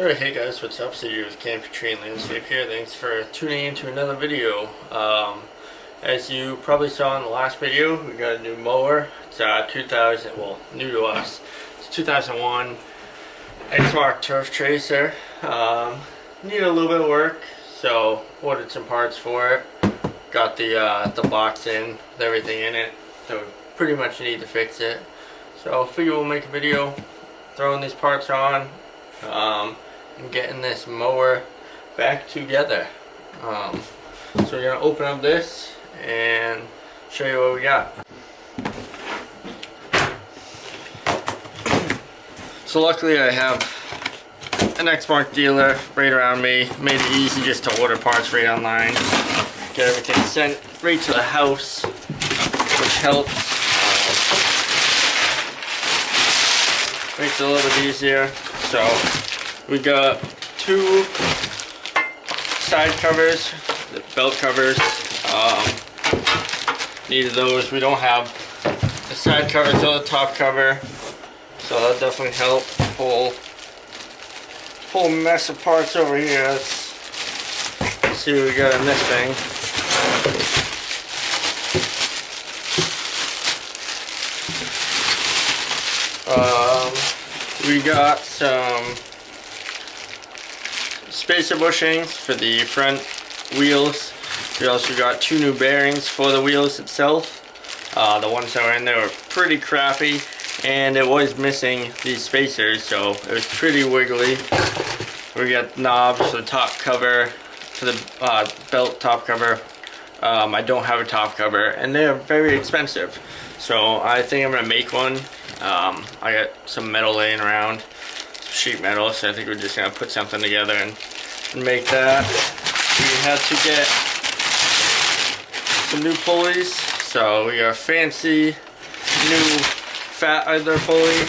Alright, hey guys, what's up? City with Canopy and Landscape here. Thanks for tuning in to another video. As you probably saw in the last video, we got a new mower. It's 2000, well, new to us. It's 2001 Exmark Turf Tracer. Need a little bit of work, so ordered some parts for it. Got the box in with everything in it, so pretty much need to fix it. So I figure we'll make a video throwing these parts on. And getting this mower back together. So we're gonna open up this and show you what we got. So luckily I have an Exmark dealer right around me. Made it easy just to order parts right online. Get everything sent right to the house, which helps. Makes it a little bit easier. So we got two side covers, the belt covers. Needed those. We don't have the side covers or the top cover, so that'll definitely help. Whole mess of parts over here. Let's see what we got in this thing. We got some spacer bushings for the front wheels. We also got two new bearings for the wheels itself. The ones that were in there were pretty crappy, and it was missing these spacers, so it was pretty wiggly. We got knobs for the top cover, for the belt top cover. I don't have a top cover, and they're very expensive, so I think I'm gonna make one. I got some metal laying around, sheet metal, so I think we're just gonna put something together and make that. We had to get some new pulleys, so we got a fancy new fat idler pulley,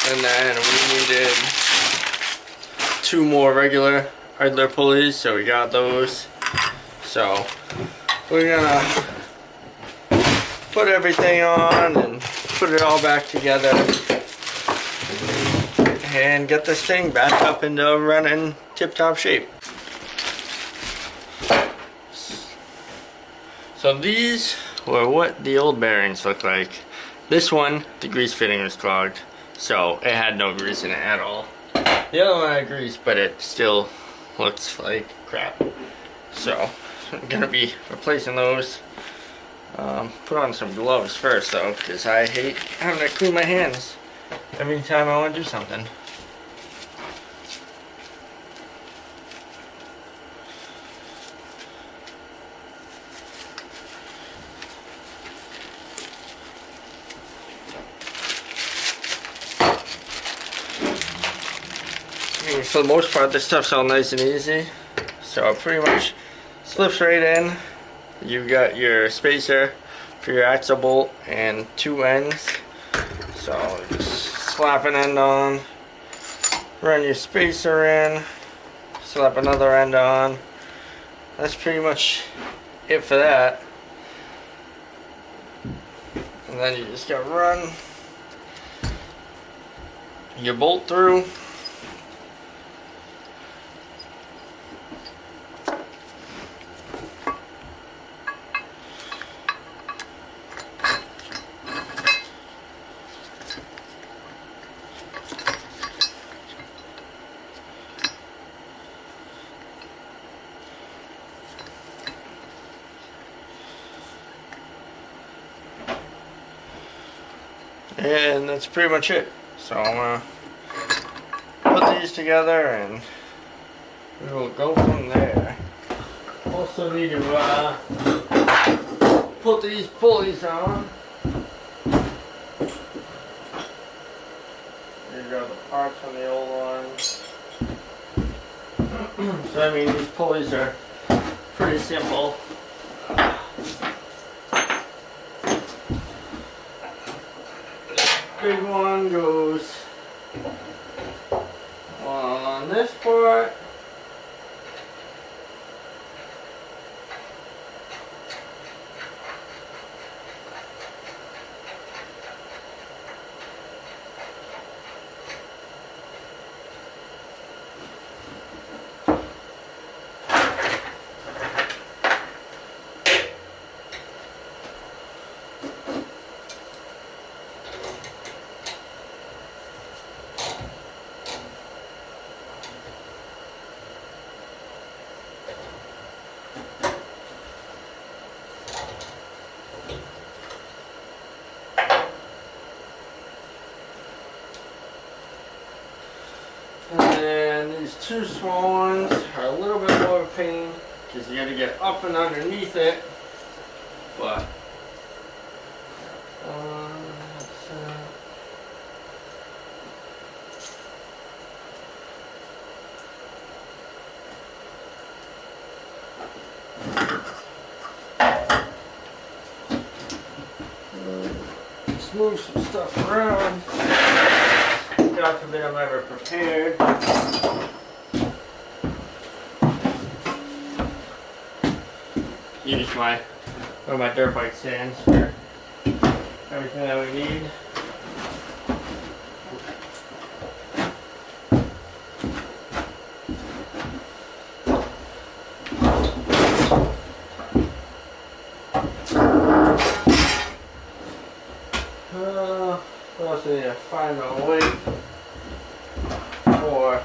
and then we needed two more regular idler pulleys, so we got those. So we're gonna put everything on and put it all back together and get this thing back up into running tip-top shape. So these were what the old bearings looked like. This one, the grease fitting was clogged, so it had no grease in it at all. The other one had grease, but it still looks like crap. So I'm gonna be replacing those. Put on some gloves first though, because I hate having to clean my hands every time I want to do something. For the most part, this stuff's all nice and easy, so it pretty much slips right in. You got your spacer for your axle bolt and two ends, so just slap an end on, run your spacer in, slap another end on. That's pretty much it for that. And then you just gotta run your bolt through. And that's pretty much it. So I'm gonna put these together and we will go from there. Also need to put these pulleys on. These are the parts from the old ones. So I mean, these pulleys are pretty simple. Big one goes on this part, And then these two small ones are a little bit more of a pain because you got to get up and underneath it. But let's move some stuff around. God forbid I'm ever prepared. Use my dirt bike stands for everything that we need. What else do I need to find my way for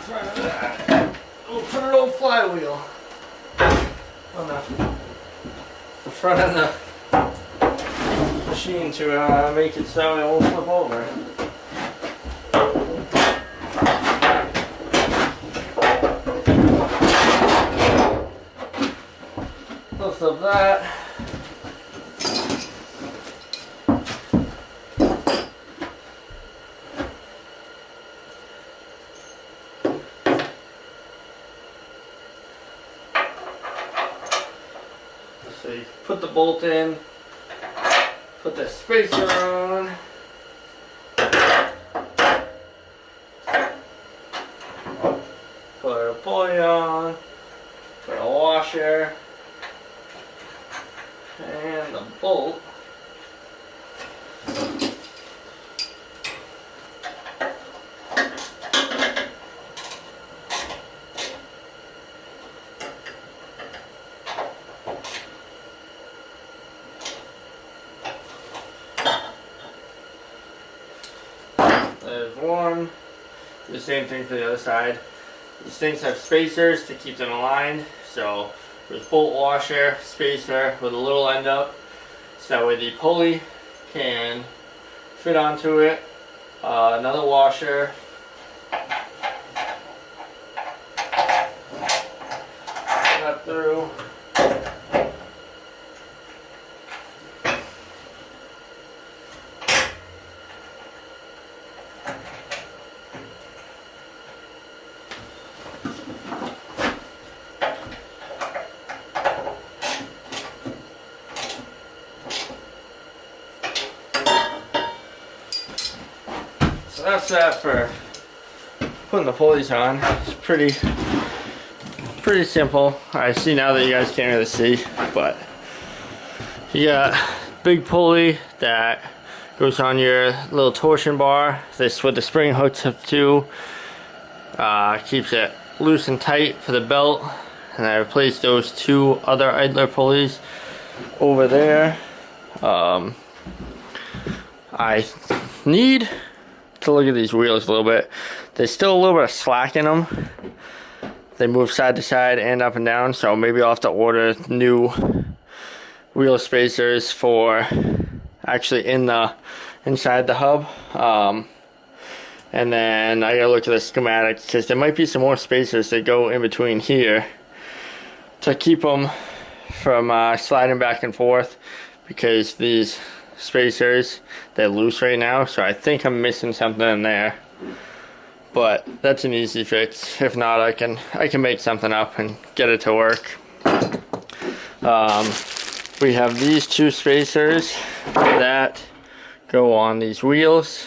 front of that? We'll put an old flywheel on the front of the machine to make it so it won't flip over. Lift up that. So you put the bolt in, put the spacer on, put a pulley on, put a washer, and the bolt. There's one. The same thing for the other side. These things have spacers to keep them aligned. So there's bolt washer, spacer with a little end up. So that way the pulley can fit onto it. Another washer. That through. So that's that for putting the pulleys on. It's pretty simple. I see now that you guys can't really see, but you got big pulley that goes on your little torsion bar. This what the spring hooks up to. Keeps it loose and tight for the belt. And I replaced those two other idler pulleys over there. I need to look at these wheels a little bit. There's still a little bit of slack in them. They move side to side and up and down, so maybe I'll have to order new wheel spacers for actually inside the hub. And then I gotta look at the schematics because there might be some more spacers that go in between here to keep them from sliding back and forth, because these spacers, they're loose right now, so I think I'm missing something in there. But that's an easy fix. If not, I can make something up and get it to work. We have these two spacers that go on these wheels.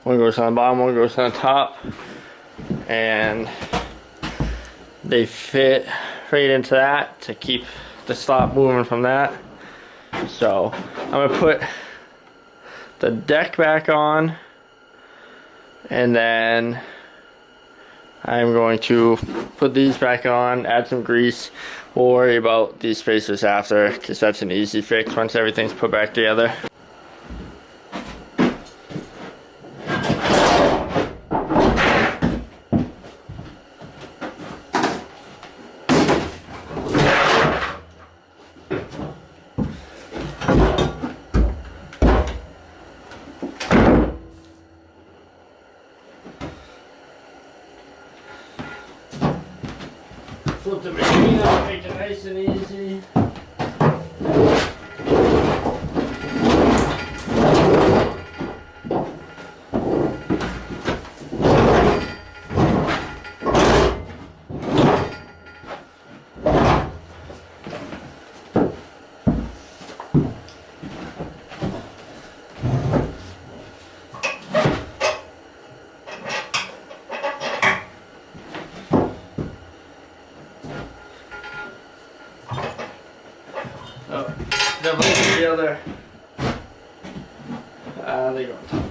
One goes on the bottom, one goes on the top, and they fit right into that to keep the slot moving from that. So I'm gonna put the deck back on, and then I'm going to put these back on, add some grease. We'll worry about these spacers after, because that's an easy fix once everything's put back together. Flip the machine up, make it nice and easy. Oh, definitely the other. They go on top.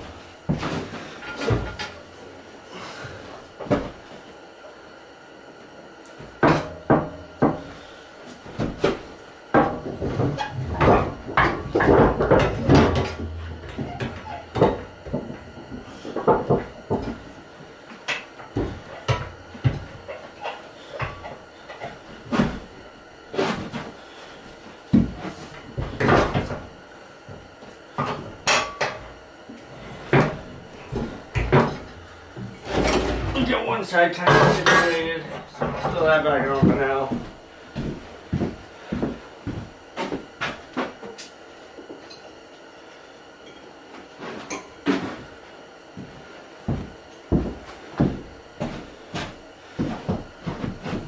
Get one side kind of situated, so I'll fill that back on for now.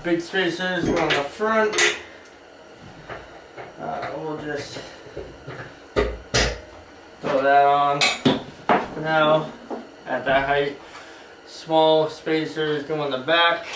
Big spacers on the front. We'll just throw that on for now at that height. Small spacers go on the back.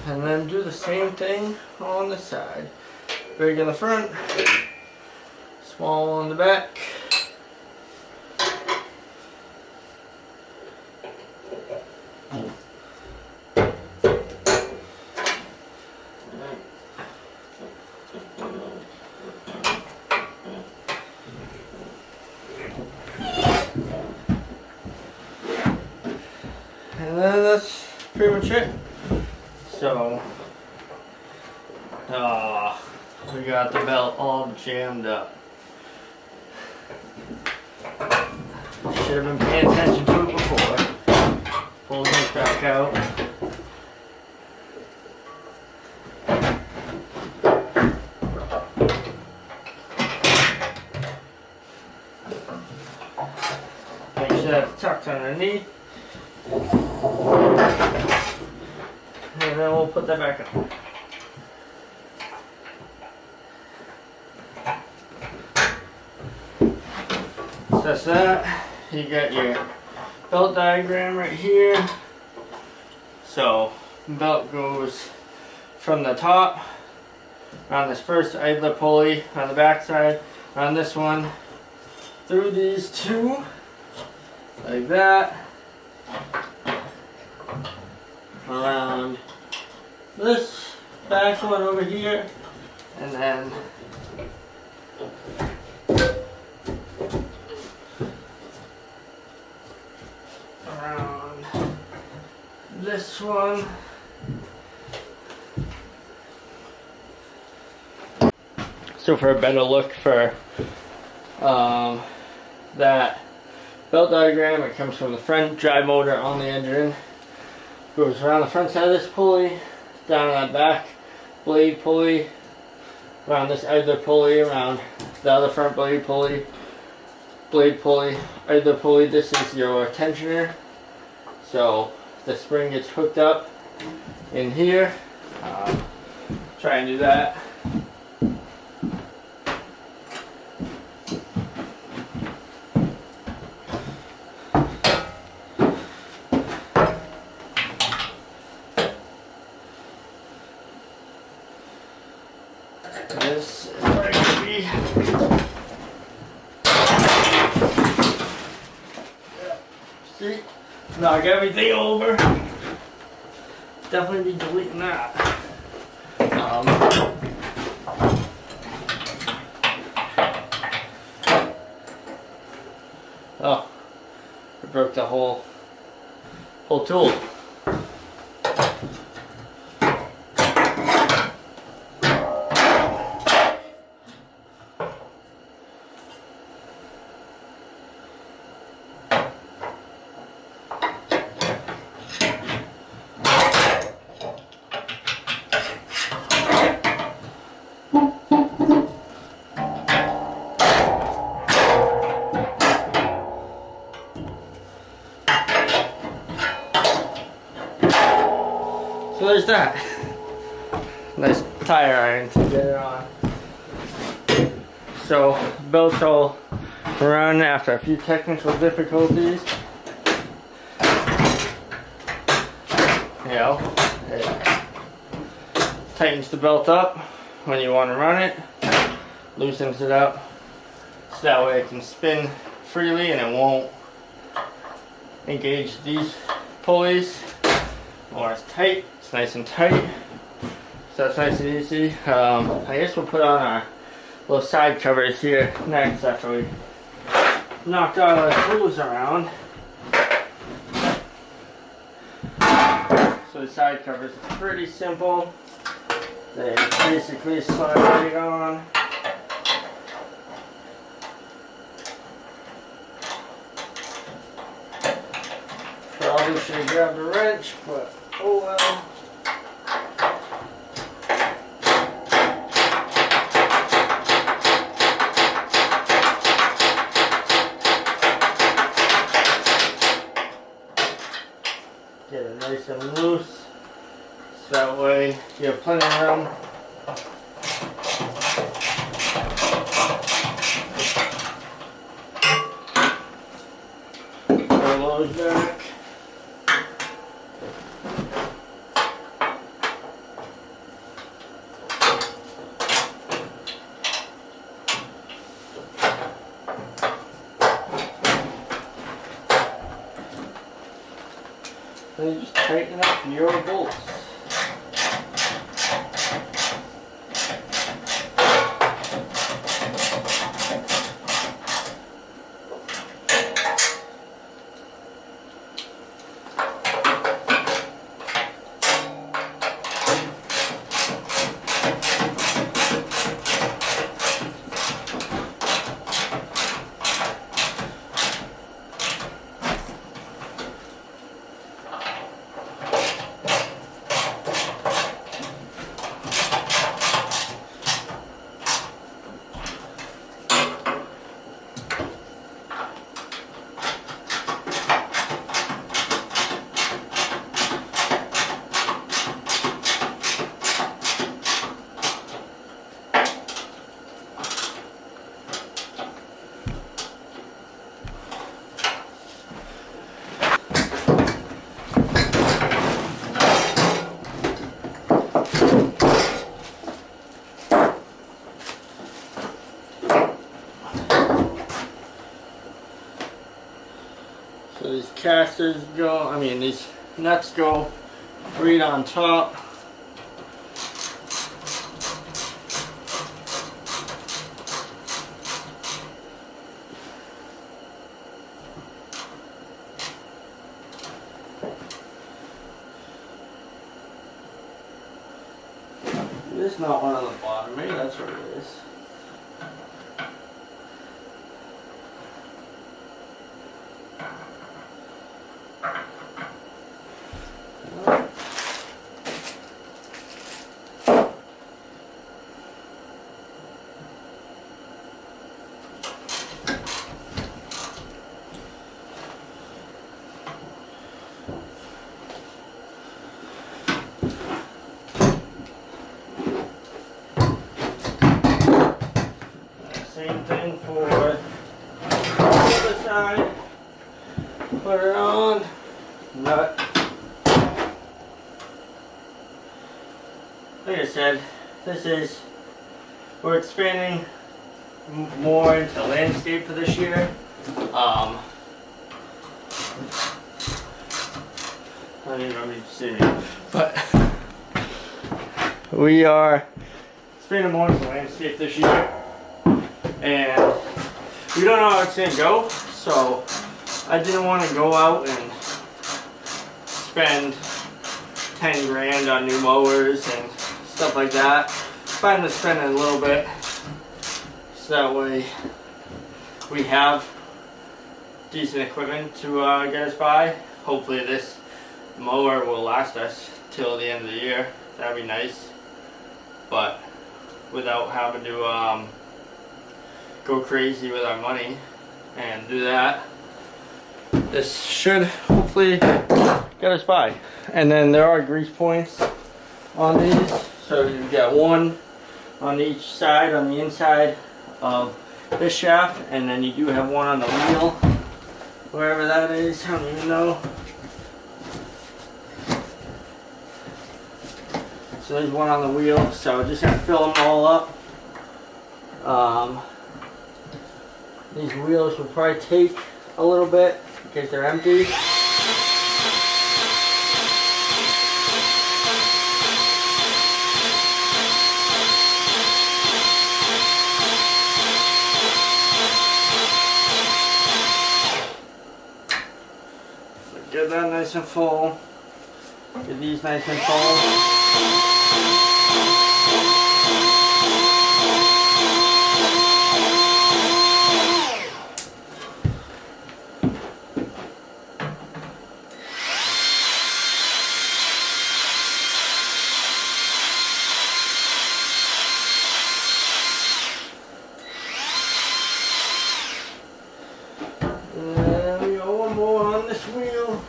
And then do the same thing on the side. Big in the front, small on the back. And then that's pretty much it. So, we got the belt all jammed up. Should have been paying attention to it before. Pull this back out. Make sure that's tucked underneath. And then we'll put that back on. So that's that. You got your belt diagram right here. So belt goes from the top on this first idler pulley on the back side, on this one, through these two, like that, around this back one over here, and then around this one. So for a better look for that belt diagram, it comes from the front drive motor on the engine, goes around the front side of this pulley, down on that back blade pulley, around this idler pulley, around the other front blade pulley, idler pulley. This is your tensioner. So the spring gets hooked up in here. Try and do that. This is where it could be. See? Knock everything over. Definitely be deleting that. Oh, it broke the whole tool. So there's that. Nice tire iron to get it on. So belts all run after a few technical difficulties. You know, it tightens the belt up when you want to run it, loosens it up, so that way it can spin freely and it won't engage these pulleys. Or it's tight, it's nice and tight, so that's nice and easy. I guess we'll put on our little side covers here next after we knocked all the screws around. So the side covers is pretty simple. They basically slide right on. Probably should have grabbed a wrench, but oh well. Get it nice and loose, so that way you have plenty of room. Pull those back. Then you just tighten up your bolts. So these casters go, these nuts go right on top. There's not one on the bottom, maybe that's what it is. Same thing for the other side. Put it on. Nut. Like I said, this is we're expanding more into landscape for this year. I don't even know if you can see me, but we are expanding more into landscape this year, and we don't know how it's gonna go, so I didn't want to go out and spend 10 grand on new mowers and stuff like that. Plan to spend a little bit, so that way we have decent equipment to get us by. Hopefully this mower will last us till the end of the year. That'd be nice, but without having to go crazy with our money and do that, this should hopefully get us by. And then there are grease points on these, so you've got one on each side, on the inside of this shaft, and then you do have one on the wheel, wherever that is, I don't even know. So there's one on the wheel, so just gonna fill them all up. These wheels will probably take a little bit because they're empty. Get that nice and full. Get these nice and full. And we got one more on this wheel.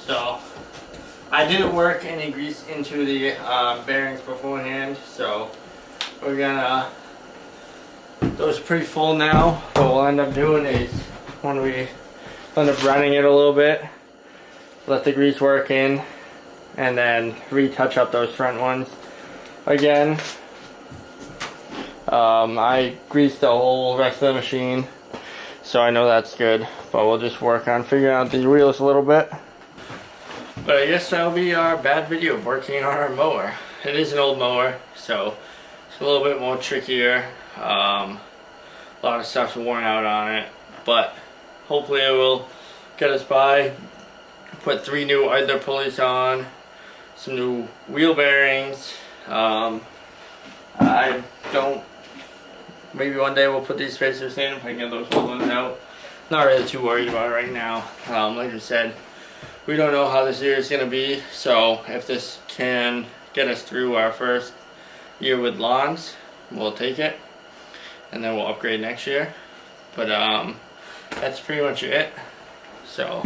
So I didn't work any grease into the bearings beforehand, so we're gonna, those are pretty full now. What we'll end up doing is when we end up running it a little bit, let the grease work in, and then retouch up those front ones again. I greased the whole rest of the machine, so I know that's good, but we'll just work on figuring out these wheels a little bit. But I guess that'll be our bad video of working on our mower. It is an old mower, so it's a little bit more trickier. A lot of stuff's worn out on it, but hopefully it will get us by. Put 3 new idler pulleys on, some new wheel bearings. I don't, maybe one day we'll put these spacers in if I can get those old ones out. Not really too worried about it right now. Like I said, we don't know how this year is going to be, so if this can get us through our first year with lawns, we'll take it, and then we'll upgrade next year. But that's pretty much it. So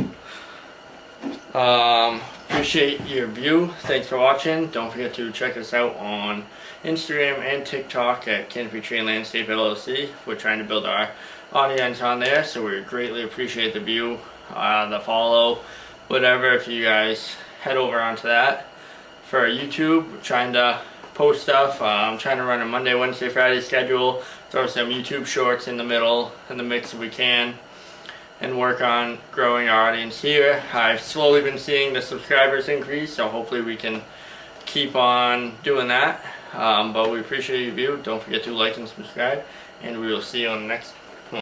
appreciate your view. Thanks for watching. Don't forget to check us out on Instagram and TikTok at Canopy Tree Landscape LLC. We're trying to build our audience on there, so we greatly appreciate the view, the follow, whatever. If you guys head over onto that. For YouTube, we're trying to post stuff. I'm trying to run a Monday, Wednesday, Friday schedule, throw some YouTube shorts in the middle, in the mix if we can, and work on growing our audience here. I've slowly been seeing the subscribers increase, so hopefully we can keep on doing that. But we appreciate your view. Don't forget to like and subscribe, and we will see you on the next